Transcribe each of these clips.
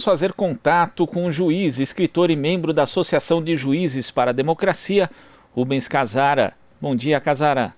fazer contato com o juiz, escritor e membro da Associação de Juízes para a Democracia, Rubens Casara. Bom dia, Casara.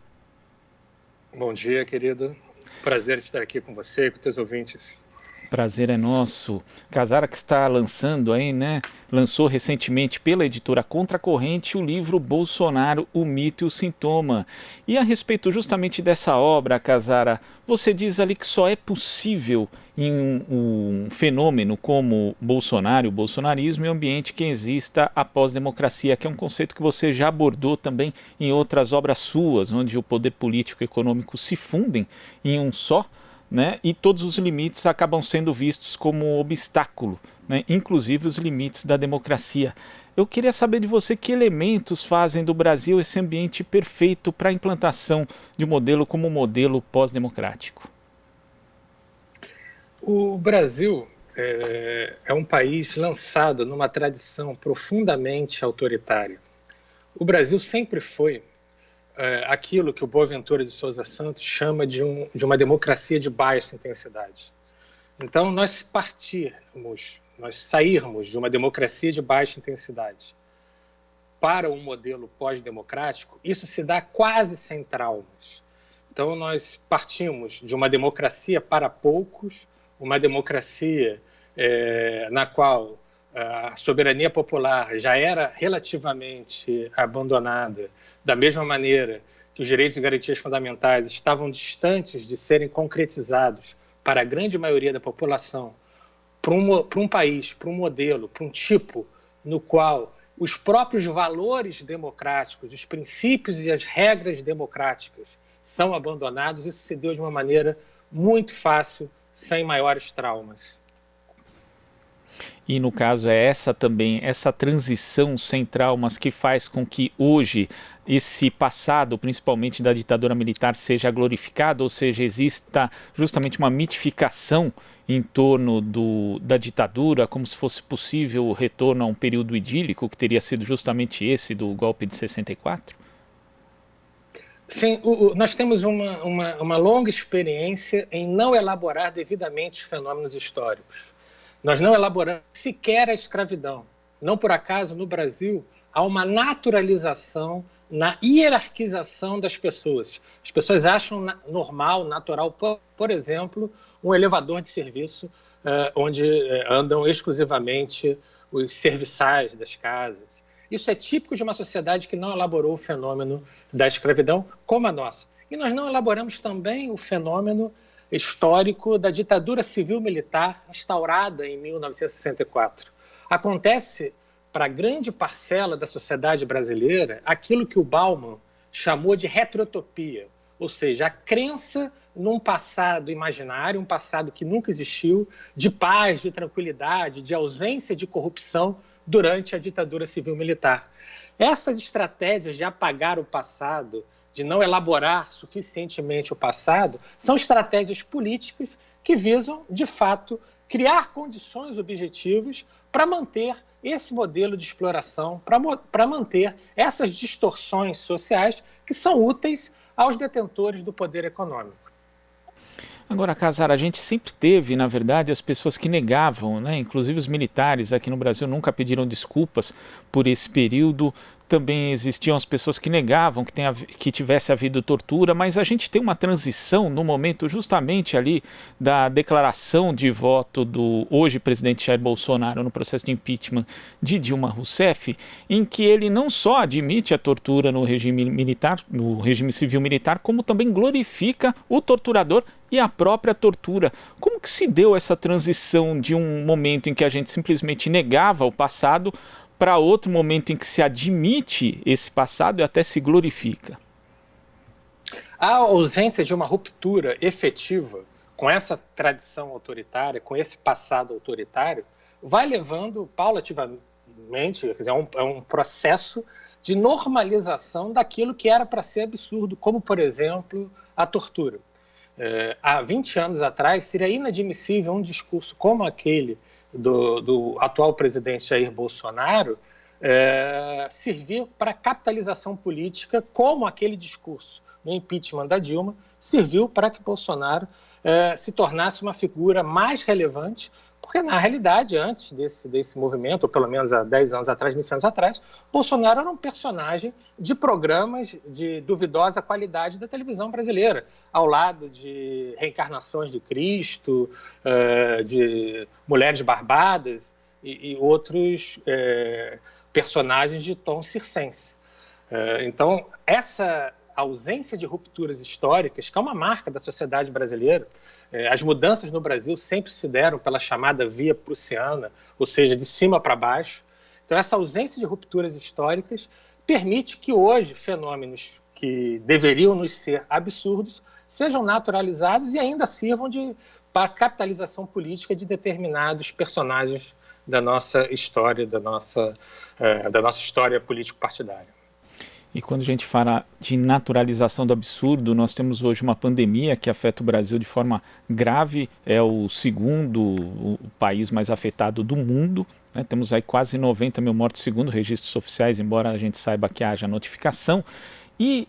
Bom dia, querido. Prazer estar aqui com você e com teus ouvintes. Prazer é nosso. Casara que está lançando aí, né? Lançou recentemente pela editora Contracorrente o livro Bolsonaro, o Mito e o Sintoma. E a respeito justamente dessa obra, Casara, você diz ali que só é possível em um fenômeno como Bolsonaro, o bolsonarismo, em um ambiente que exista a pós-democracia, que é um conceito que você já abordou também em outras obras suas, onde o poder político e econômico se fundem em um só, né? E todos os limites acabam sendo vistos como obstáculo, né? Inclusive os limites da democracia. Eu queria saber de você que elementos fazem do Brasil esse ambiente perfeito para a implantação de um modelo como o modelo pós-democrático. O Brasil é um país lançado numa tradição profundamente autoritária. O Brasil sempre foi aquilo que o Boaventura de Souza Santos chama de uma democracia de baixa intensidade. Então, nós sairmos de uma democracia de baixa intensidade para um modelo pós-democrático, isso se dá quase sem traumas. Então, nós partimos de uma democracia para poucos, uma democracia na qual a soberania popular já era relativamente abandonada, da mesma maneira que os direitos e garantias fundamentais estavam distantes de serem concretizados para a grande maioria da população, para um país, para um modelo, para um tipo no qual os próprios valores democráticos, os princípios e as regras democráticas são abandonados, isso se deu de uma maneira muito fácil, sem maiores traumas. E no caso é essa transição sem traumas que faz com que hoje esse passado, principalmente da ditadura militar, seja glorificado, ou seja, exista justamente uma mitificação em torno da ditadura, como se fosse possível o retorno a um período idílico, que teria sido justamente esse do golpe de 64? Sim, nós temos uma longa experiência em não elaborar devidamente os fenômenos históricos. Nós não elaboramos sequer a escravidão. Não por acaso, no Brasil, há uma naturalização na hierarquização das pessoas. As pessoas acham normal, natural, por exemplo, um elevador de serviço onde andam exclusivamente os serviçais das casas. Isso é típico de uma sociedade que não elaborou o fenômeno da escravidão como a nossa. E nós não elaboramos também o fenômeno histórico da ditadura civil-militar instaurada em 1964. Acontece, para grande parcela da sociedade brasileira, aquilo que o Bauman chamou de retrotopia, ou seja, a crença num passado imaginário, um passado que nunca existiu, de paz, de tranquilidade, de ausência de corrupção durante a ditadura civil-militar. Essas estratégias de apagar o passado, de não elaborar suficientemente o passado, são estratégias políticas que visam, de fato, criar condições objetivas para manter esse modelo de exploração, para manter essas distorções sociais que são úteis aos detentores do poder econômico. Agora, Casara, a gente sempre teve, na verdade, as pessoas que negavam, né? Inclusive os militares aqui no Brasil nunca pediram desculpas por esse período. Também existiam as pessoas que negavam que tivesse havido tortura, mas a gente tem uma transição no momento justamente ali da declaração de voto do hoje presidente Jair Bolsonaro no processo de impeachment de Dilma Rousseff, em que ele não só admite a tortura no regime militar, no regime civil militar, como também glorifica o torturador e a própria tortura. Como que se deu essa transição de um momento em que a gente simplesmente negava o passado para outro momento em que se admite esse passado e até se glorifica? A ausência de uma ruptura efetiva com essa tradição autoritária, com esse passado autoritário, vai levando paulatinamente, quer dizer, é um processo de normalização daquilo que era para ser absurdo, como, por exemplo, a tortura. Há 20 anos atrás, seria inadmissível um discurso como aquele do atual presidente Jair Bolsonaro servir para capitalização política, como aquele discurso no impeachment da Dilma serviu para que Bolsonaro se tornasse uma figura mais relevante, Porque, na realidade, antes desse movimento, ou pelo menos há 10 anos atrás, 20 anos atrás, Bolsonaro era um personagem de programas de duvidosa qualidade da televisão brasileira, ao lado de reencarnações de Cristo, de Mulheres Barbadas e outros personagens de tom circense. Então, essa ausência de rupturas históricas, que é uma marca da sociedade brasileira, as mudanças no Brasil sempre se deram pela chamada via prussiana, ou seja, de cima para baixo. Então, essa ausência de rupturas históricas permite que hoje fenômenos que deveriam nos ser absurdos sejam naturalizados e ainda sirvam para a capitalização política de determinados personagens da nossa história, da nossa história político-partidária. E quando a gente fala de naturalização do absurdo, nós temos hoje uma pandemia que afeta o Brasil de forma grave, é o segundo o país mais afetado do mundo, né? Temos aí quase 90 mil mortes segundo registros oficiais, embora a gente saiba que haja notificação. E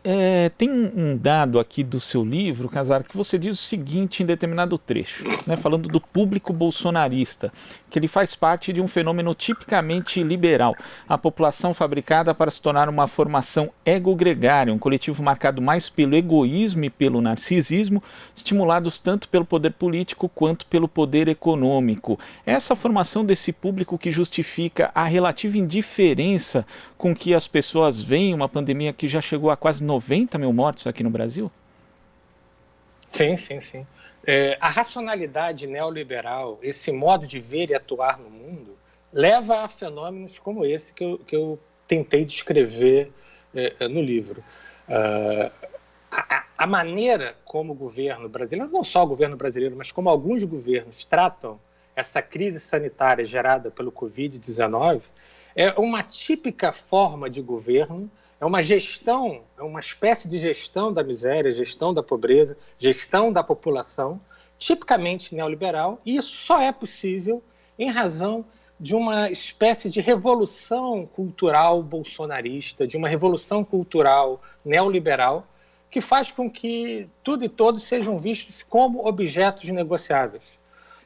tem um dado aqui do seu livro, Casar, que você diz o seguinte em determinado trecho, né, falando do público bolsonarista, que ele faz parte de um fenômeno tipicamente liberal, a população fabricada para se tornar uma formação ego-gregária, um coletivo marcado mais pelo egoísmo e pelo narcisismo, estimulados tanto pelo poder político quanto pelo poder econômico. Essa formação desse público que justifica a relativa indiferença com que as pessoas veem uma pandemia que já chegou a quase 90 mil mortos aqui no Brasil? Sim. A racionalidade neoliberal, esse modo de ver e atuar no mundo, leva a fenômenos como esse que eu tentei descrever no livro. A maneira como o governo brasileiro, não só o governo brasileiro, mas como alguns governos tratam essa crise sanitária gerada pelo Covid-19, é uma típica forma de governo, é uma gestão, é uma espécie de gestão da miséria, gestão da pobreza, gestão da população, tipicamente neoliberal, e isso só é possível em razão de uma espécie de revolução cultural bolsonarista, de uma revolução cultural neoliberal, que faz com que tudo e todos sejam vistos como objetos negociáveis.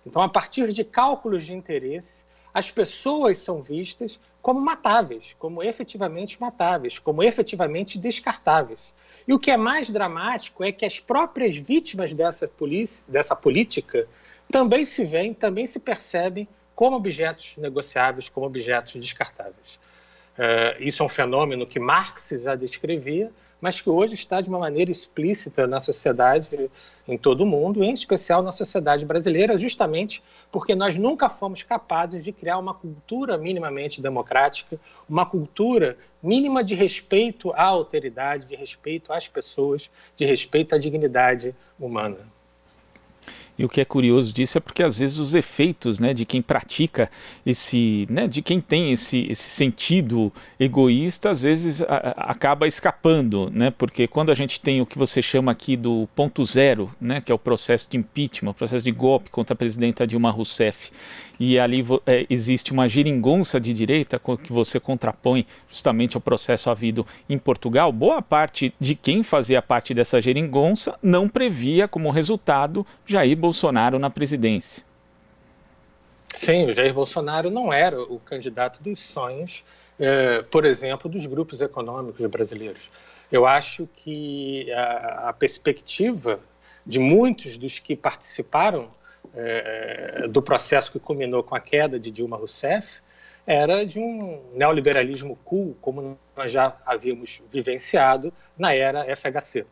Então, a partir de cálculos de interesse, as pessoas são vistas como matáveis, como efetivamente descartáveis. E o que é mais dramático é que as próprias vítimas dessa política também se veem, também se percebem como objetos negociáveis, como objetos descartáveis. Isso é um fenômeno que Marx já descrevia, mas que hoje está de uma maneira explícita na sociedade em todo o mundo, em especial na sociedade brasileira, justamente porque nós nunca fomos capazes de criar uma cultura minimamente democrática, uma cultura mínima de respeito à alteridade, de respeito às pessoas, de respeito à dignidade humana. E o que é curioso disso é porque às vezes os efeitos, né, de quem pratica esse, né, de quem tem esse sentido egoísta, às vezes acaba escapando, né, porque quando a gente tem o que você chama aqui do ponto zero, né, que é o processo de impeachment, o processo de golpe contra a presidenta Dilma Rousseff, e ali existe uma geringonça de direita que você contrapõe justamente ao processo havido em Portugal, boa parte de quem fazia parte dessa geringonça não previa como resultado Jair Bolsonaro na presidência. Sim, o Jair Bolsonaro não era o candidato dos sonhos, por exemplo, dos grupos econômicos brasileiros. Eu acho que a perspectiva de muitos dos que participaram do processo que culminou com a queda de Dilma Rousseff era de um neoliberalismo cool, como nós já havíamos vivenciado na era FHC.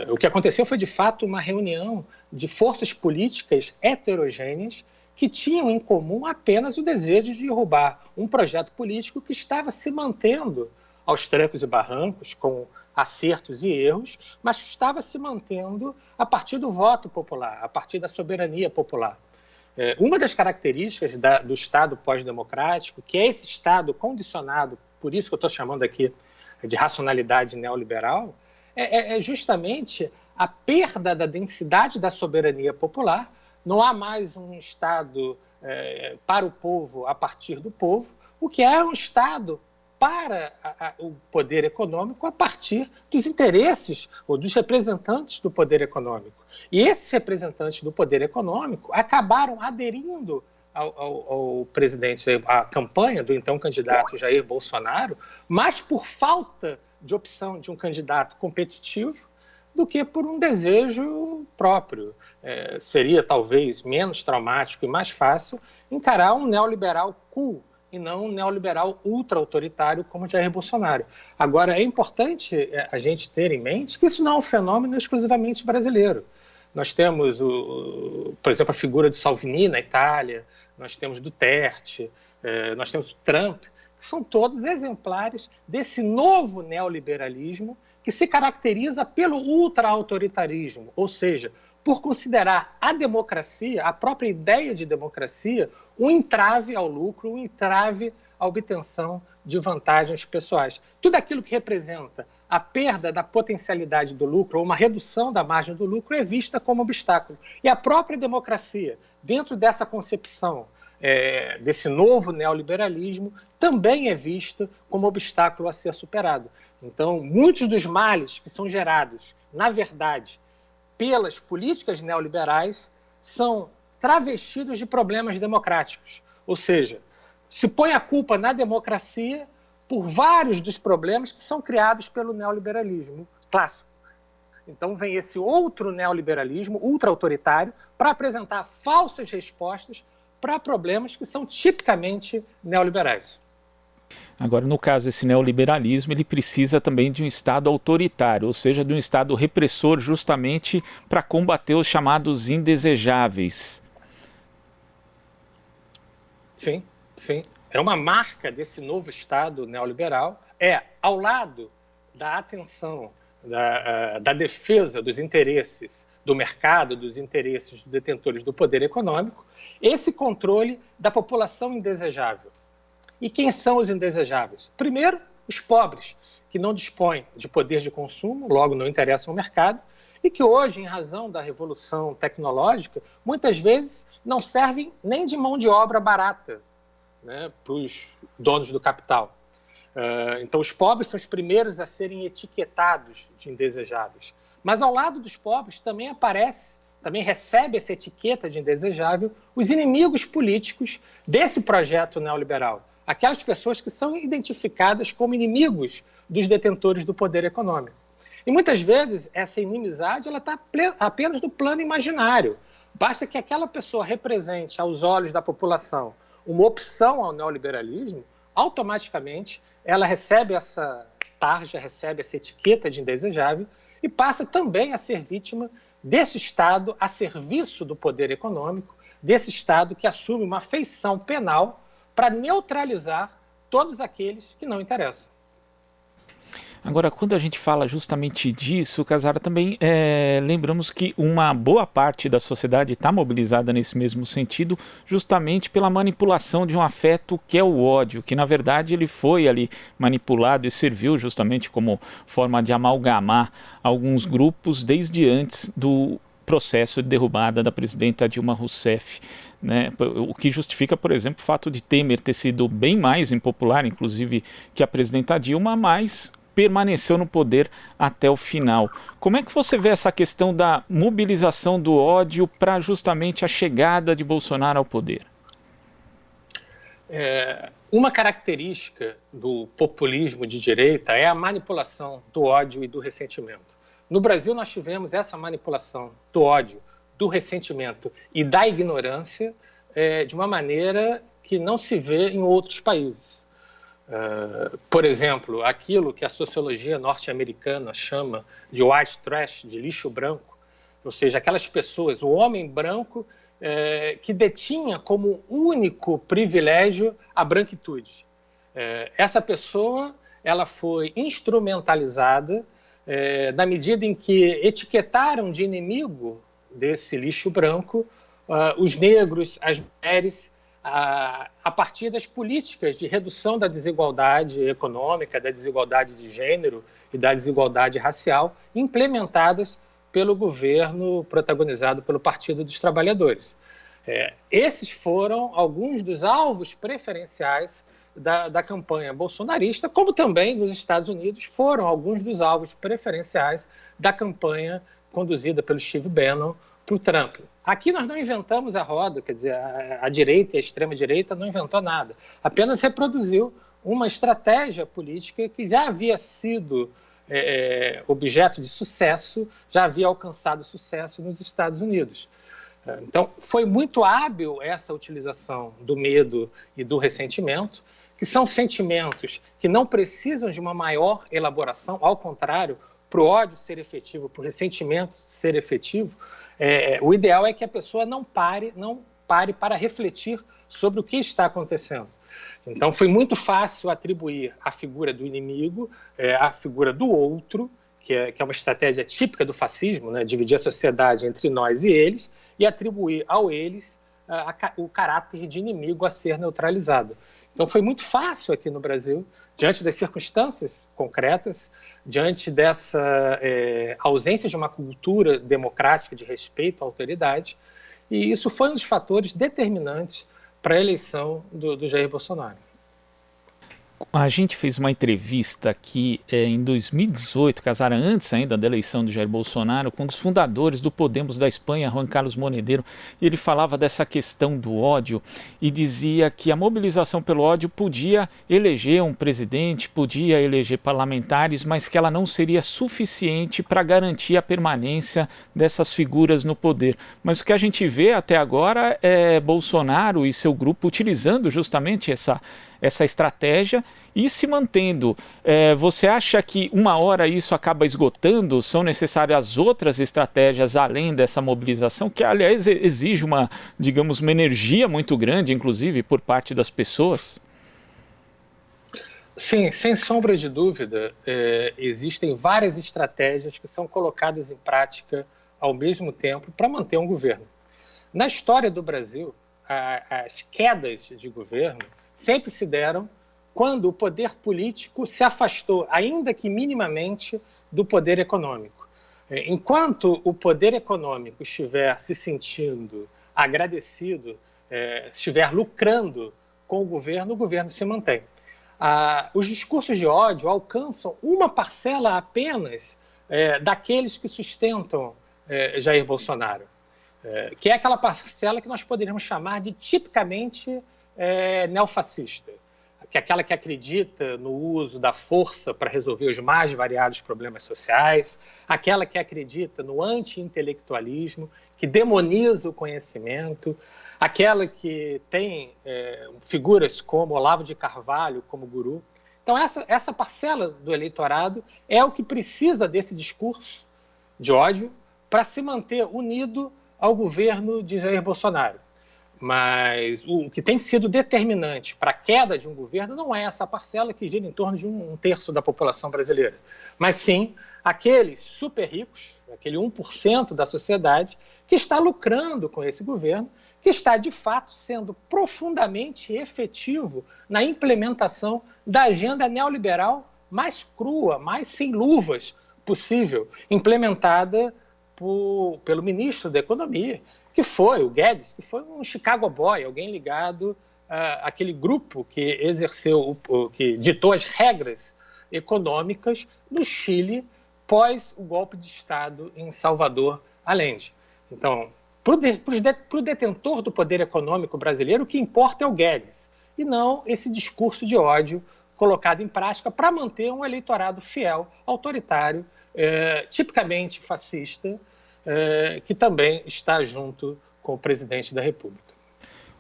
O que aconteceu foi, de fato, uma reunião de forças políticas heterogêneas que tinham em comum apenas o desejo de derrubar um projeto político que estava se mantendo aos trancos e barrancos, com acertos e erros, mas estava se mantendo a partir do voto popular, a partir da soberania popular. Uma das características do Estado pós-democrático, que é esse Estado condicionado, por isso que eu estou chamando aqui de racionalidade neoliberal, é justamente a perda da densidade da soberania popular. Não há mais um Estado para o povo, a partir do povo, o que é um Estado para o poder econômico a partir dos interesses ou dos representantes do poder econômico. E esses representantes do poder econômico acabaram aderindo ao presidente, à campanha do então candidato Jair Bolsonaro, mais por falta de opção de um candidato competitivo do que por um desejo próprio. Seria talvez menos traumático e mais fácil encarar um neoliberal cool e não um neoliberal ultra-autoritário como Jair Bolsonaro. Agora, é importante a gente ter em mente que isso não é um fenômeno exclusivamente brasileiro. Nós temos, por exemplo, a figura de Salvini na Itália, nós temos Duterte, nós temos Trump, que são todos exemplares desse novo neoliberalismo que se caracteriza pelo ultra-autoritarismo, ou seja, por considerar a democracia, a própria ideia de democracia, um entrave ao lucro, um entrave à obtenção de vantagens pessoais. Tudo aquilo que representa a perda da potencialidade do lucro ou uma redução da margem do lucro é vista como obstáculo. E a própria democracia, dentro dessa concepção desse novo neoliberalismo, também é vista como obstáculo a ser superado. Então, muitos dos males que são gerados, na verdade, pelas políticas neoliberais, são travestidos de problemas democráticos. Ou seja, se põe a culpa na democracia por vários dos problemas que são criados pelo neoliberalismo clássico. Então vem esse outro neoliberalismo ultra-autoritário para apresentar falsas respostas para problemas que são tipicamente neoliberais. Agora, no caso, esse neoliberalismo, ele precisa também de um Estado autoritário, ou seja, de um Estado repressor justamente para combater os chamados indesejáveis. Sim, sim. É uma marca desse novo Estado neoliberal, ao lado da atenção, da defesa dos interesses do mercado, dos interesses dos detentores do poder econômico, esse controle da população indesejável. E quem são os indesejáveis? Primeiro, os pobres, que não dispõem de poder de consumo, logo não interessam ao mercado, e que hoje, em razão da revolução tecnológica, muitas vezes não servem nem de mão de obra barata, né, para os donos do capital. Então, os pobres são os primeiros a serem etiquetados de indesejáveis. Mas, ao lado dos pobres, também recebe essa etiqueta de indesejável os inimigos políticos desse projeto neoliberal. Aquelas pessoas que são identificadas como inimigos dos detentores do poder econômico. E muitas vezes essa inimizade está apenas no plano imaginário. Basta que aquela pessoa represente aos olhos da população uma opção ao neoliberalismo, automaticamente ela recebe essa tarja, recebe essa etiqueta de indesejável e passa também a ser vítima desse Estado a serviço do poder econômico, desse Estado que assume uma feição penal para neutralizar todos aqueles que não interessam. Agora, quando a gente fala justamente disso, Casara, também lembramos que uma boa parte da sociedade está mobilizada nesse mesmo sentido, justamente pela manipulação de um afeto que é o ódio, que na verdade ele foi ali manipulado e serviu justamente como forma de amalgamar alguns grupos desde antes do processo de derrubada da presidenta Dilma Rousseff. Né? O que justifica, por exemplo, o fato de Temer ter sido bem mais impopular, inclusive, que a presidenta Dilma, mas permaneceu no poder até o final. Como é que você vê essa questão da mobilização do ódio para justamente a chegada de Bolsonaro ao poder? Uma característica do populismo de direita é a manipulação do ódio e do ressentimento. No Brasil, nós tivemos essa manipulação do ódio, do ressentimento e da ignorância de uma maneira que não se vê em outros países. Por exemplo, aquilo que a sociologia norte-americana chama de white trash, de lixo branco, ou seja, aquelas pessoas, o homem branco que detinha como único privilégio a branquitude. Essa pessoa ela foi instrumentalizada na medida em que etiquetaram de inimigo desse lixo branco os negros, as mulheres, a partir das políticas de redução da desigualdade econômica, da desigualdade de gênero e da desigualdade racial implementadas pelo governo protagonizado pelo Partido dos Trabalhadores. Esses foram alguns dos alvos preferenciais da campanha bolsonarista, como também nos Estados Unidos foram alguns dos alvos preferenciais da campanha conduzida pelo Steve Bannon para o Trump. Aqui nós não inventamos a roda, quer dizer, a direita e a extrema-direita não inventou nada, apenas reproduziu uma estratégia política que já havia sido objeto de sucesso, já havia alcançado sucesso nos Estados Unidos. Então, foi muito hábil essa utilização do medo e do ressentimento, que são sentimentos que não precisam de uma maior elaboração, ao contrário, para o ódio ser efetivo, para o ressentimento ser efetivo, o ideal é que a pessoa não pare para refletir sobre o que está acontecendo. Então, foi muito fácil atribuir a figura do inimigo, a figura do outro, que é uma estratégia típica do fascismo, né? Dividir a sociedade entre nós e eles, e atribuir ao eles o caráter de inimigo a ser neutralizado. Então, foi muito fácil aqui no Brasil, diante das circunstâncias concretas, diante dessa ausência de uma cultura democrática de respeito à autoridade, e isso foi um dos fatores determinantes para a eleição do Jair Bolsonaro. A gente fez uma entrevista aqui em 2018, Casara, antes ainda da eleição do Jair Bolsonaro, com um dos fundadores do Podemos da Espanha, Juan Carlos Monedero, e ele falava dessa questão do ódio e dizia que a mobilização pelo ódio podia eleger um presidente, podia eleger parlamentares, mas que ela não seria suficiente para garantir a permanência dessas figuras no poder. Mas o que a gente vê até agora é Bolsonaro e seu grupo utilizando justamente essa estratégia e se mantendo. Você acha que uma hora isso acaba esgotando? São necessárias outras estratégias além dessa mobilização, que aliás exige uma energia muito grande, inclusive, por parte das pessoas? Sim, sem sombra de dúvida, existem várias estratégias que são colocadas em prática ao mesmo tempo para manter um governo. Na história do Brasil, as quedas de governo sempre se deram quando o poder político se afastou, ainda que minimamente, do poder econômico. Enquanto o poder econômico estiver se sentindo agradecido, estiver lucrando com o governo se mantém. Os discursos de ódio alcançam uma parcela apenas daqueles que sustentam Jair Bolsonaro, que é aquela parcela que nós poderíamos chamar de tipicamente neofascista, que é aquela que acredita no uso da força para resolver os mais variados problemas sociais, aquela que acredita no anti-intelectualismo, que demoniza o conhecimento, aquela que tem figuras como Olavo de Carvalho como guru. Então, essa parcela do eleitorado é o que precisa desse discurso de ódio para se manter unido ao governo de Jair Bolsonaro. Mas o que tem sido determinante para a queda de um governo não é essa parcela que gira em torno de um terço da população brasileira, mas sim aqueles super ricos, aquele 1% da sociedade que está lucrando com esse governo, que está, de fato, sendo profundamente efetivo na implementação da agenda neoliberal mais crua, mais sem luvas possível, implementada pelo ministro da Economia, que foi o Guedes, que foi um Chicago Boy, alguém ligado àquele grupo que que ditou as regras econômicas no Chile pós o golpe de Estado em Salvador Allende. Então, para o detentor do poder econômico brasileiro, o que importa é o Guedes, e não esse discurso de ódio colocado em prática para manter um eleitorado fiel, autoritário, tipicamente fascista, que também está junto com o presidente da República.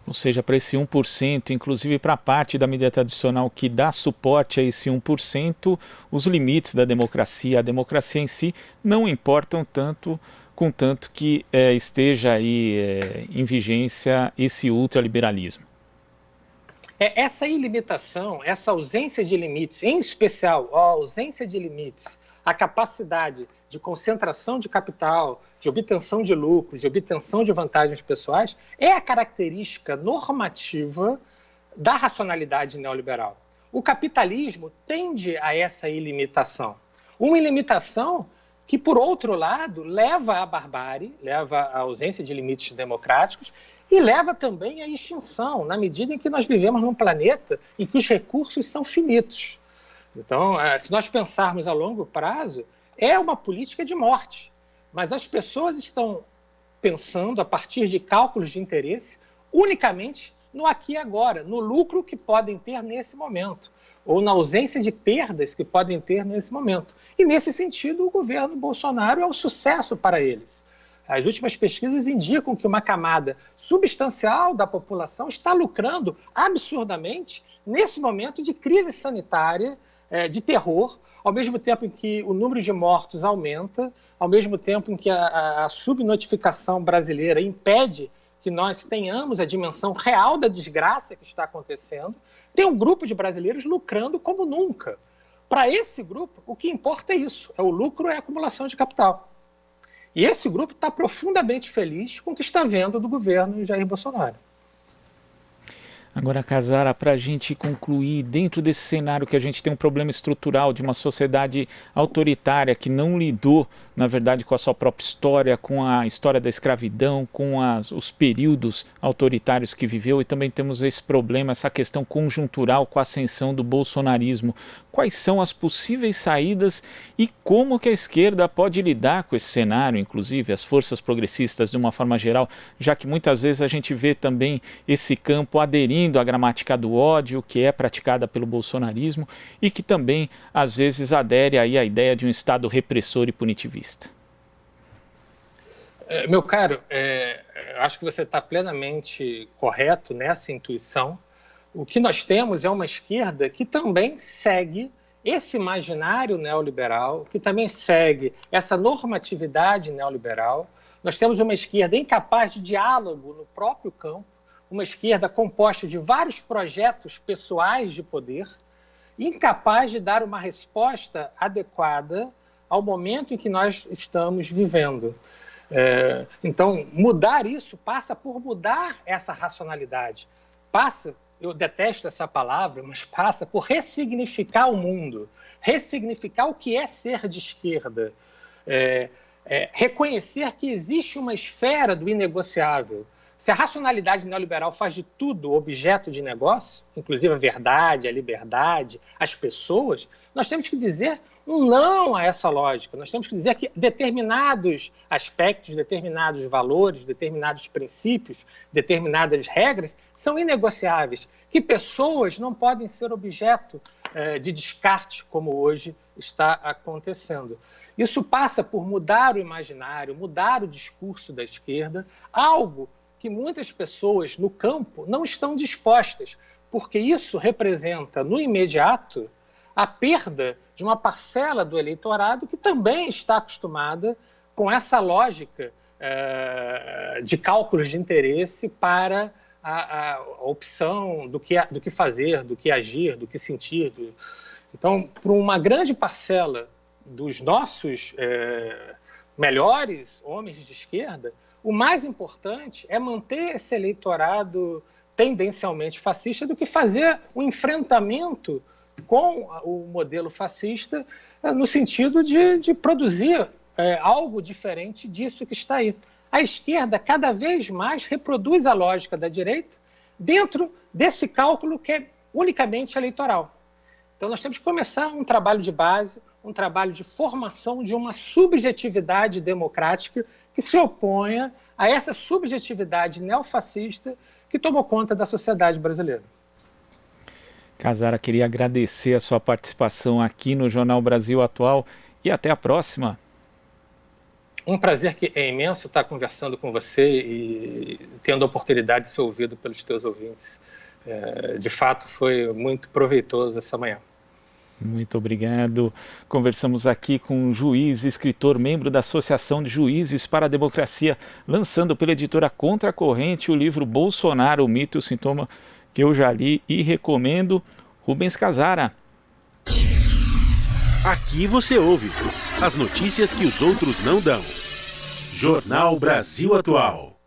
Ou seja, para esse 1%, inclusive para a parte da mídia tradicional que dá suporte a esse 1%, os limites da democracia, a democracia em si, não importam tanto, contanto que esteja aí em vigência esse ultraliberalismo. Essa ilimitação, essa ausência de limites, em especial a ausência de limites, a capacidade de concentração de capital, de obtenção de lucros, de obtenção de vantagens pessoais, é a característica normativa da racionalidade neoliberal. O capitalismo tende a essa ilimitação. Uma ilimitação que, por outro lado, leva à barbárie, leva à ausência de limites democráticos e leva também à extinção, na medida em que nós vivemos num planeta em que os recursos são finitos. Então, se nós pensarmos a longo prazo, é uma política de morte, mas as pessoas estão pensando, a partir de cálculos de interesse, unicamente no aqui e agora, no lucro que podem ter nesse momento, ou na ausência de perdas que podem ter nesse momento. E, nesse sentido, o governo Bolsonaro é um sucesso para eles. As últimas pesquisas indicam que uma camada substancial da população está lucrando absurdamente nesse momento de crise sanitária, de terror, ao mesmo tempo em que o número de mortos aumenta, ao mesmo tempo em que a subnotificação brasileira impede que nós tenhamos a dimensão real da desgraça que está acontecendo, tem um grupo de brasileiros lucrando como nunca. Para esse grupo, o que importa é isso, o lucro é a acumulação de capital. E esse grupo está profundamente feliz com o que está vendo do governo Jair Bolsonaro. Agora, Casara, para a gente concluir, dentro desse cenário que a gente tem um problema estrutural de uma sociedade autoritária que não lidou, na verdade, com a sua própria história, com a história da escravidão, com os períodos autoritários que viveu, e também temos esse problema, essa questão conjuntural com a ascensão do bolsonarismo. Quais são as possíveis saídas e como que a esquerda pode lidar com esse cenário, inclusive as forças progressistas de uma forma geral, já que muitas vezes a gente vê também esse campo aderindo à gramática do ódio, que é praticada pelo bolsonarismo, e que também, às vezes, adere aí à ideia de um Estado repressor e punitivista. Meu caro, acho que você está plenamente correto nessa intuição. O que nós temos é uma esquerda que também segue esse imaginário neoliberal, que também segue essa normatividade neoliberal. Nós temos uma esquerda incapaz de diálogo no próprio campo, uma esquerda composta de vários projetos pessoais de poder, incapaz de dar uma resposta adequada ao momento em que nós estamos vivendo. Então, mudar isso passa por mudar essa racionalidade. Eu detesto essa palavra, mas passa por ressignificar o mundo, ressignificar o que é ser de esquerda, reconhecer que existe uma esfera do inegociável. Se a racionalidade neoliberal faz de tudo objeto de negócio, inclusive a verdade, a liberdade, as pessoas, nós temos que dizer um não a essa lógica. Nós temos que dizer que determinados aspectos, determinados valores, determinados princípios, determinadas regras são inegociáveis, que pessoas não podem ser objeto de descarte, como hoje está acontecendo. Isso passa por mudar o imaginário, mudar o discurso da esquerda, algo que muitas pessoas no campo não estão dispostas, porque isso representa, no imediato, a perda de uma parcela do eleitorado que também está acostumada com essa lógica de cálculos de interesse para a opção do que fazer, do que agir, do que sentir. Então, para uma grande parcela dos nossos melhores homens de esquerda, o mais importante é manter esse eleitorado tendencialmente fascista do que fazer um enfrentamento com o modelo fascista no sentido de produzir algo diferente disso que está aí. A esquerda cada vez mais reproduz a lógica da direita dentro desse cálculo que é unicamente eleitoral. Então nós temos que começar um trabalho de base, um trabalho de formação de uma subjetividade democrática que se oponha a essa subjetividade neofascista que tomou conta da sociedade brasileira. Casara, queria agradecer a sua participação aqui no Jornal Brasil Atual e até a próxima. Um prazer que é imenso estar conversando com você e tendo a oportunidade de ser ouvido pelos teus ouvintes. De fato, foi muito proveitoso essa manhã. Muito obrigado. Conversamos aqui com um juiz, escritor, membro da Associação de Juízes para a Democracia, lançando pela editora Contra a Corrente o livro Bolsonaro, o Mito e o Sintoma, que eu já li e recomendo. Rubens Casara. Aqui você ouve as notícias que os outros não dão. Jornal Brasil Atual.